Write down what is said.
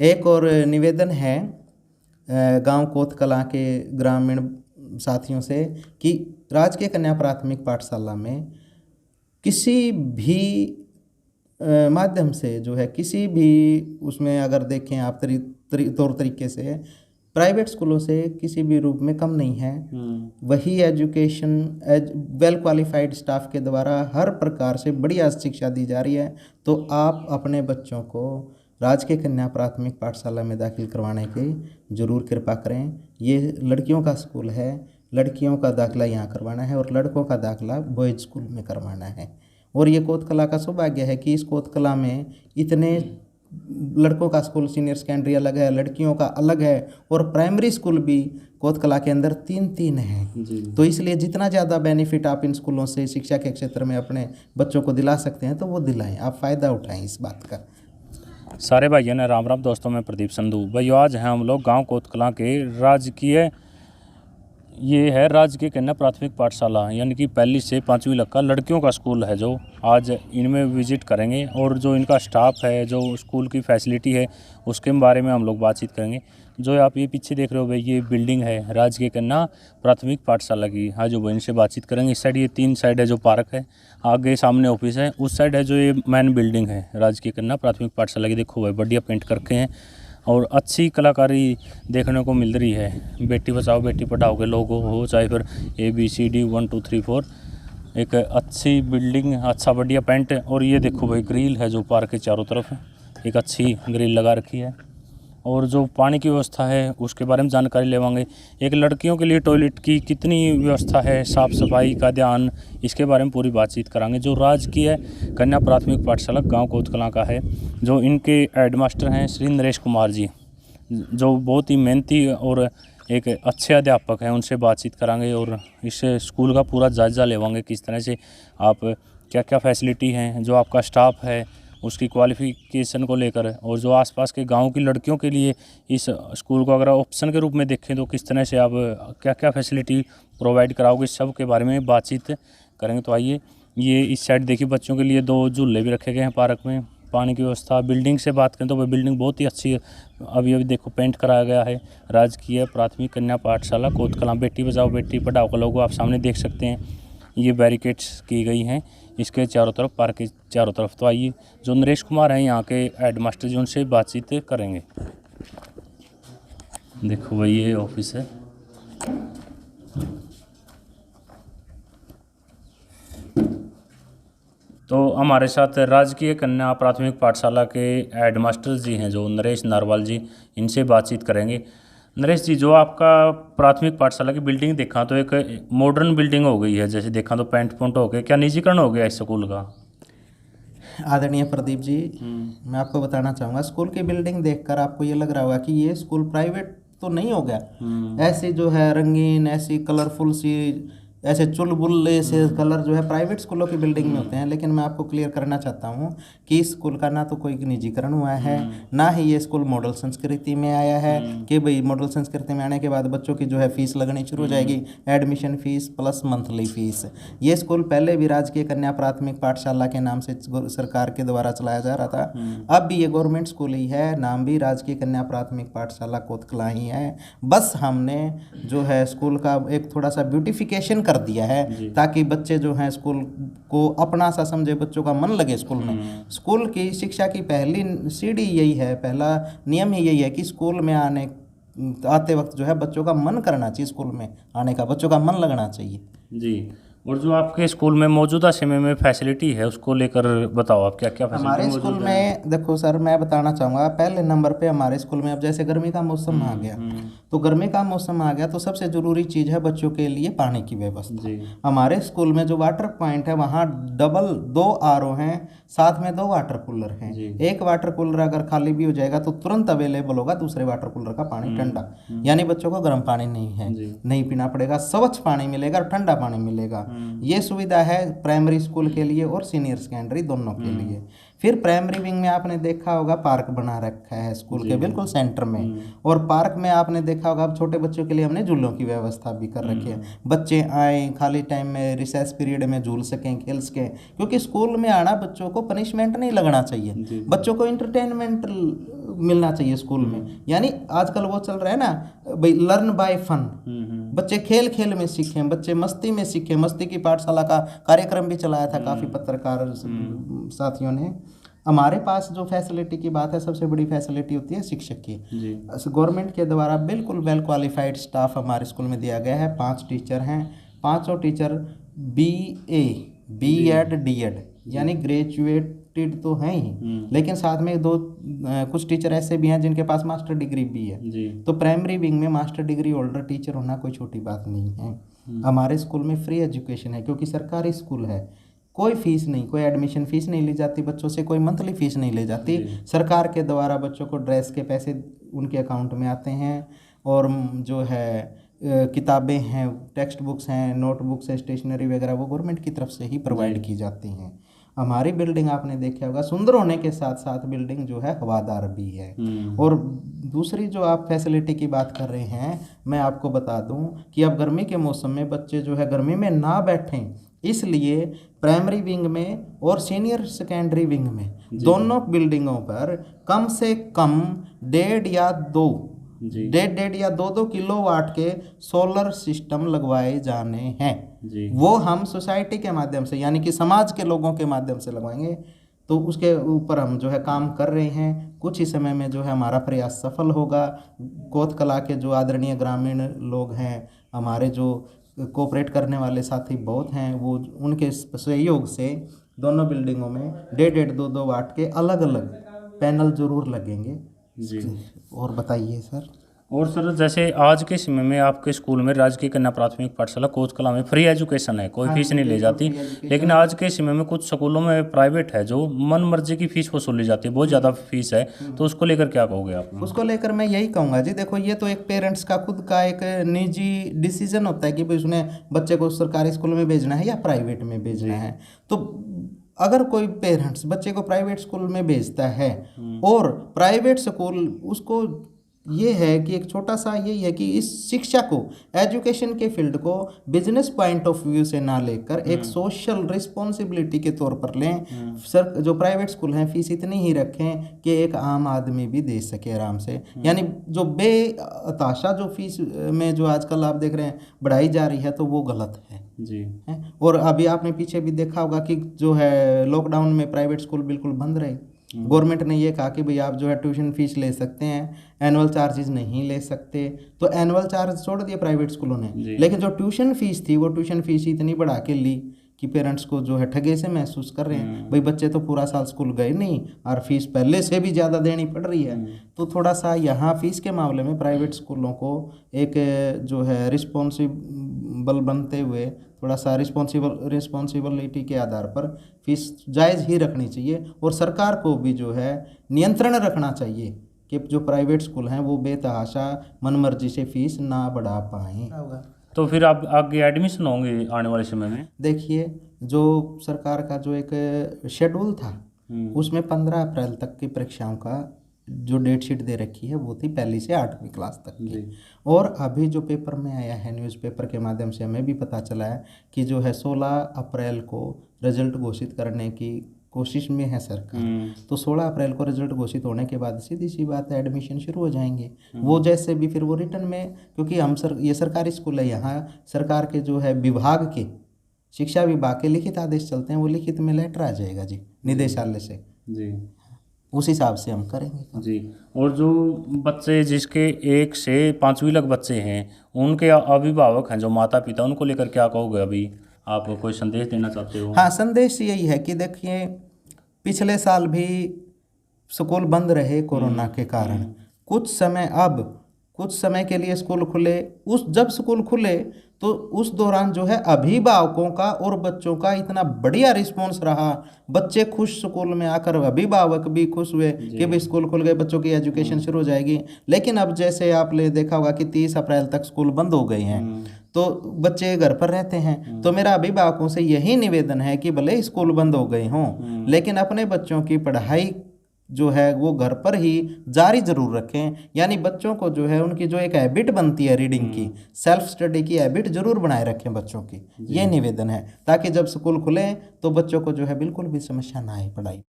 एक और निवेदन है गांव कोतकलां के ग्रामीण साथियों से कि राजकीय कन्या प्राथमिक पाठशाला में किसी भी माध्यम से जो है, किसी भी उसमें अगर देखें आप तौर तरीके से प्राइवेट स्कूलों से किसी भी रूप में कम नहीं है। वही एजुकेशन वेल क्वालिफाइड स्टाफ के द्वारा हर प्रकार से बढ़िया शिक्षा दी जा रही है। तो आप अपने बच्चों को राजकीय कन्या प्राथमिक पाठशाला में दाखिल करवाने की ज़रूर कृपा करें। ये लड़कियों का स्कूल है, लड़कियों का दाखिला यहाँ करवाना है और लड़कों का दाखिला बॉयज स्कूल में करवाना है। और ये कोतकला का सौभाग्य है कि इस कोतकला में इतने लड़कों का स्कूल सीनियर सेकेंडरी अलग है, लड़कियों का अलग है और प्राइमरी स्कूल भी कोतकला के अंदर 3-3 हैं। तो इसलिए जितना ज़्यादा बेनिफिट आप इन स्कूलों से शिक्षा के क्षेत्र में अपने बच्चों को दिला सकते हैं तो वो दिलाएं, आप फ़ायदा उठाएं इस बात का। सारे भाइयों ने राम राम। दोस्तों मैं प्रदीप संधू। भाइयों आज हैं हम लोग गांव कोतकलां के राजकीय, ये है राजकीय कन्या प्राथमिक पाठशाला यानी कि 1ली से 5वीं तक का लड़कियों का स्कूल है, जो आज इनमें विजिट करेंगे और जो इनका स्टाफ है, जो स्कूल की फैसिलिटी है, उसके बारे में हम लोग बातचीत करेंगे। जो आप ये पीछे देख रहे हो भाई, ये बिल्डिंग है राजकीय कन्या प्राथमिक पाठशाला की। हाँ जो भाई इनसे बातचीत करेंगे। इस साइड ये 3 साइड है जो पार्क है, आगे सामने ऑफिस है, उस साइड है जो ये मेन बिल्डिंग है राजकीय कन्या प्राथमिक पाठशाला की। देखो भाई बढ़िया पेंट करके हैं और अच्छी कलाकारी देखने को मिल रही है। बेटी बचाओ बेटी पढ़ाओ के लोगो हो, चाहे फिर ABCD 1 2 3 4, एक अच्छी बिल्डिंग, अच्छा बढ़िया पेंट। और ये देखो भाई ग्रिल है जो पार्क के चारों तरफ, एक अच्छी ग्रिल लगा रखी है। और जो पानी की व्यवस्था है उसके बारे में जानकारी लेवांगे। एक लड़कियों के लिए टॉयलेट की कितनी व्यवस्था है, साफ़ सफाई का ध्यान, इसके बारे में पूरी बातचीत करांगे। जो राजकीय कन्या प्राथमिक पाठशाला गांव कोतकलां का है, जो इनके हेडमास्टर हैं श्री नरेश कुमार जी, जो बहुत ही मेहनती और एक अच्छे अध्यापक हैं, उनसे बातचीत करांगे और इस स्कूल का पूरा जायज़ा लेवांगे। किस तरह से आप क्या क्या फैसिलिटी हैं, जो आपका स्टाफ है उसकी क्वालिफ़िकेशन को लेकर, और जो आसपास के गांव की लड़कियों के लिए इस स्कूल को अगर ऑप्शन के रूप में देखें तो किस तरह से आप क्या क्या फैसिलिटी प्रोवाइड कराओगे, सब के बारे में बातचीत करेंगे। तो आइए, ये इस साइड देखिए बच्चों के लिए 2 झूले भी रखे गए हैं पार्क में। पानी की व्यवस्था, बिल्डिंग से बात करें तो वह बिल्डिंग बहुत ही अच्छी है। अभी देखो पेंट कराया गया है राजकीय प्राथमिक कन्या पाठशाला कोतकलां। बेटी बचाओ बेटी पढ़ाओ का लोगो आप सामने देख सकते हैं। ये बैरिकेड्स की गई हैं इसके चारों तरफ, पार्क के चारों तरफ। तो आइए, जो नरेश कुमार हैं यहाँ के हेडमास्टर जी, उनसे बातचीत करेंगे। देखो भाई ये ऑफिस है। तो हमारे साथ राजकीय कन्या प्राथमिक पाठशाला के हेडमास्टर जी हैं जो नरेश नारवाल जी, इनसे बातचीत करेंगे। नरेश जी, जो आपका प्राथमिक पाठशाला की बिल्डिंग देखा तो एक मॉडर्न बिल्डिंग हो गई है, जैसे देखा तो पेंट पोंट हो गया, क्या निजीकरण हो गया इस स्कूल का? आदरणीय प्रदीप जी, मैं आपको बताना चाहूँगा, स्कूल की बिल्डिंग देखकर आपको ये लग रहा होगा कि ये स्कूल प्राइवेट तो नहीं हो गया। ऐसी जो है रंगीन, ऐसी कलरफुल सी, ऐसे चुलबुल्ले से कलर जो है प्राइवेट स्कूलों की बिल्डिंग में होते हैं। लेकिन मैं आपको क्लियर करना चाहता हूँ कि इस स्कूल का ना तो कोई निजीकरण हुआ है, ना ही ये स्कूल मॉडल संस्कृति में आया है कि भाई मॉडल संस्कृति में आने के बाद बच्चों की जो है फीस लगनी शुरू हो जाएगी, admission fees plus monthly fees. ये स्कूल पहले भी राजकीय कन्या प्राथमिक पाठशाला के नाम से सरकार के द्वारा चलाया जा रहा था। अब भी ये गवर्नमेंट स्कूल ही है, नाम भी राजकीय कन्या प्राथमिक पाठशाला कोतकलां ही है। बस हमने जो है स्कूल का एक थोड़ा सा ब्यूटिफिकेशन कर दिया है ताकि बच्चे जो हैं स्कूल को अपना सा समझे, बच्चों का मन लगे स्कूल में। स्कूल की शिक्षा की पहली सीढ़ी यही है, पहला नियम ही यही है कि स्कूल में आते वक्त जो है बच्चों का मन करना चाहिए, स्कूल में आने का बच्चों का मन लगना चाहिए जी। और जो आपके स्कूल में मौजूदा समय में फैसिलिटी है उसको लेकर बताओ, आप क्या क्या हमारे स्कूल में देखो सर, मैं बताना चाहूँगा पहले नंबर पे हमारे स्कूल में अब जैसे गर्मी का मौसम आ गया, तो गर्मी का मौसम आ गया तो सबसे ज़रूरी चीज़ है बच्चों के लिए पानी की व्यवस्था। हमारे स्कूल में जो वाटर पॉइंट है वहाँ डबल 2 RO हैं, साथ में 2 वाटर कूलर हैं। एक वाटर कूलर अगर खाली भी हो जाएगा तो तुरंत अवेलेबल होगा दूसरे वाटर कूलर का पानी ठंडा, यानी बच्चों को गर्म पानी नहीं पीना पड़ेगा, स्वच्छ पानी मिलेगा और ठंडा पानी मिलेगा। ये सुविधा है प्राइमरी स्कूल के लिए और सीनियर सेकेंडरी दोनों के लिए। फिर प्राइमरी विंग में आपने देखा होगा पार्क बना रखा है स्कूल के बिल्कुल सेंटर में, और पार्क में आपने देखा होगा अब छोटे बच्चों के लिए हमने झूलों की व्यवस्था भी कर रखी है। बच्चे आए खाली टाइम में रिसेस पीरियड में झूल सकें, खेल सकें, क्योंकि स्कूल में आना बच्चों को पनिशमेंट नहीं लगना चाहिए, बच्चों को इंटरटेनमेंट मिलना चाहिए स्कूल में। यानी आजकल वो चल रहा है ना भाई, लर्न बाय फन, बच्चे खेल खेल में सीखें, बच्चे मस्ती में सीखें। मस्ती की पाठशाला का कार्यक्रम भी चलाया था काफ़ी पत्रकार साथियों ने। हमारे पास जो फैसिलिटी की बात है, सबसे बड़ी फैसिलिटी होती है शिक्षक की। गवर्नमेंट के द्वारा बिल्कुल वेल क्वालिफाइड स्टाफ हमारे स्कूल में दिया गया है। 5 टीचर हैं, 5 टीचर BA B.Ed D.Ed यानी ग्रेजुएटेड तो हैं ही, लेकिन साथ में कुछ टीचर ऐसे भी हैं जिनके पास मास्टर डिग्री भी है। तो प्राइमरी विंग में मास्टर डिग्री होल्डर टीचर होना कोई छोटी बात नहीं है। हमारे स्कूल में फ्री एजुकेशन है, क्योंकि सरकारी स्कूल है। कोई फीस नहीं, कोई एडमिशन फीस नहीं ली जाती बच्चों से, कोई मंथली फीस नहीं ली जाती। सरकार के द्वारा बच्चों को ड्रेस के पैसे उनके अकाउंट में आते हैं, और जो है किताबें हैं, टेक्स्ट बुक्स हैं, नोटबुक्स है, स्टेशनरी वगैरह वो गवर्नमेंट की तरफ से ही प्रोवाइड की जाती हैं। हमारी बिल्डिंग आपने देखा होगा सुंदर होने के साथ साथ बिल्डिंग जो है हवादार भी है। और दूसरी जो आप फैसिलिटी की बात कर रहे हैं, मैं आपको बता दूं कि अब गर्मी के मौसम में बच्चे जो है गर्मी में ना बैठें, इसलिए प्राइमरी विंग में और सीनियर सेकेंडरी विंग में दोनों बिल्डिंगों पर कम से कम 1.5 या 2 किलोवाट के सोलर सिस्टम लगवाए जाने हैं। वो हम सोसाइटी के माध्यम से, यानी कि समाज के लोगों के माध्यम से लगवाएंगे। तो उसके ऊपर हम जो है काम कर रहे हैं। कुछ ही समय में जो है हमारा प्रयास सफल होगा। कोतकला के जो आदरणीय ग्रामीण लोग हैं, हमारे जो कोऑपरेट करने वाले साथी बहुत हैं, वो उनके सहयोग से दोनों बिल्डिंगों में 1.5-2 वाट के अलग अलग पैनल जरूर लगेंगे। और बताइए सर। और सर, जैसे आज के समय में आपके स्कूल में राजकीय कन्या प्राथमिक पाठशाला कोतकला में फ्री एजुकेशन है, कोई फीस नहीं ली जाती। लेकिन आज के समय में कुछ स्कूलों में प्राइवेट है जो मन मर्जी की फीस वसूली जाती है, बहुत ज़्यादा फीस है। तो उसको लेकर क्या कहोगे आप? उसको लेकर मैं यही कहूँगा जी, देखो ये तो एक पेरेंट्स का खुद का एक निजी डिसीजन होता है कि भाई उसने बच्चे को सरकारी स्कूल में भेजना है या प्राइवेट में भेजना है। तो अगर कोई पेरेंट्स बच्चे को प्राइवेट स्कूल में भेजता है और प्राइवेट स्कूल उसको ये है कि एक छोटा सा यही है कि इस शिक्षा को, एजुकेशन के फील्ड को बिजनेस पॉइंट ऑफ व्यू से ना लेकर एक सोशल रिस्पॉन्सिबिलिटी के तौर पर लें। सर जो प्राइवेट स्कूल हैं फीस इतनी ही रखें कि एक आम आदमी भी दे सके आराम से। यानी जो बेताशा जो फीस में जो आजकल आप देख रहे हैं बढ़ाई जा रही है, तो वो गलत है जी। और अभी आपने पीछे भी देखा होगा कि जो है लॉकडाउन में प्राइवेट स्कूल बिल्कुल बंद रहे। गवर्नमेंट ने ये कहा कि भाई आप जो है ट्यूशन फीस ले सकते हैं, एनुअल चार्जेस नहीं ले सकते। तो एनुअल चार्ज छोड़ दिए प्राइवेट स्कूलों ने, लेकिन जो ट्यूशन फीस थी वो ट्यूशन फीस इतनी बढ़ा के ली कि पेरेंट्स को जो है ठगे से महसूस कर रहे हैं। भाई बच्चे तो पूरा साल स्कूल गए नहीं और फीस पहले से भी ज़्यादा देनी पड़ रही है। तो थोड़ा सा यहाँ फीस के मामले में प्राइवेट स्कूलों को एक जो है रिस्पॉन्सिबल बनते हुए थोड़ा सा रिस्पॉन्सिबिलिटी के आधार पर फीस जायज़ ही रखनी चाहिए। और सरकार को भी जो है नियंत्रण रखना चाहिए कि जो प्राइवेट स्कूल हैं वो बेतहाशा मनमर्जी से फीस ना बढ़ा पाएँ। तो फिर आप आगे एडमिशन होंगे आने वाले समय में? देखिए जो सरकार का जो एक शेड्यूल था उसमें 15 अप्रैल तक की परीक्षाओं का जो डेट शीट दे रखी है वो थी 1 से 8वीं क्लास तक की। और अभी जो पेपर में आया है, न्यूज़पेपर के माध्यम से हमें भी पता चला है कि जो है 16 अप्रैल को रिजल्ट घोषित करने की कोशिश में है सरकार। तो 16 अप्रैल को रिजल्ट घोषित होने के बाद सीधी सी बात है एडमिशन शुरू हो जाएंगे। वो जैसे भी फिर वो रिटर्न में, क्योंकि हम ये सरकारी स्कूल है, यहाँ सरकार के जो है विभाग के शिक्षा विभाग के लिखित आदेश चलते हैं, वो लिखित में लेटर आ जाएगा जी निदेशालय से जी, उस हिसाब से हम करेंगे जी। और जो बच्चे जिसके 1 से 5वीं तक बच्चे हैं, उनके अभिभावक हैं जो माता पिता, उनको लेकर क्या कहोगे? अभी आप कोई संदेश देना चाहते हो? हाँ, संदेश यही है कि देखिए पिछले साल भी स्कूल बंद रहे कोरोना के कारण। कुछ समय के लिए स्कूल खुले। जब स्कूल खुले तो उस दौरान जो है अभिभावकों का और बच्चों का इतना बढ़िया रिस्पॉन्स रहा। बच्चे खुश स्कूल में आकर, अभिभावक भी खुश हुए कि भाई स्कूल खुल गए, बच्चों की एजुकेशन शुरू हो जाएगी। लेकिन अब जैसे आपने देखा होगा कि 30 अप्रैल तक स्कूल बंद हो गए हैं। तो बच्चे घर पर रहते हैं। तो मेरा अभिभावकों से यही निवेदन है कि भले स्कूल बंद हो गए हों, लेकिन अपने बच्चों की पढ़ाई जो है वो घर पर ही जारी जरूर रखें। यानी बच्चों को जो है उनकी जो एक हैबिट बनती है रीडिंग की, सेल्फ स्टडी की हैबिट जरूर बनाए रखें बच्चों की। ये निवेदन है, ताकि जब स्कूल खुले तो बच्चों को जो है बिल्कुल भी समस्या ना आए पढ़ाई।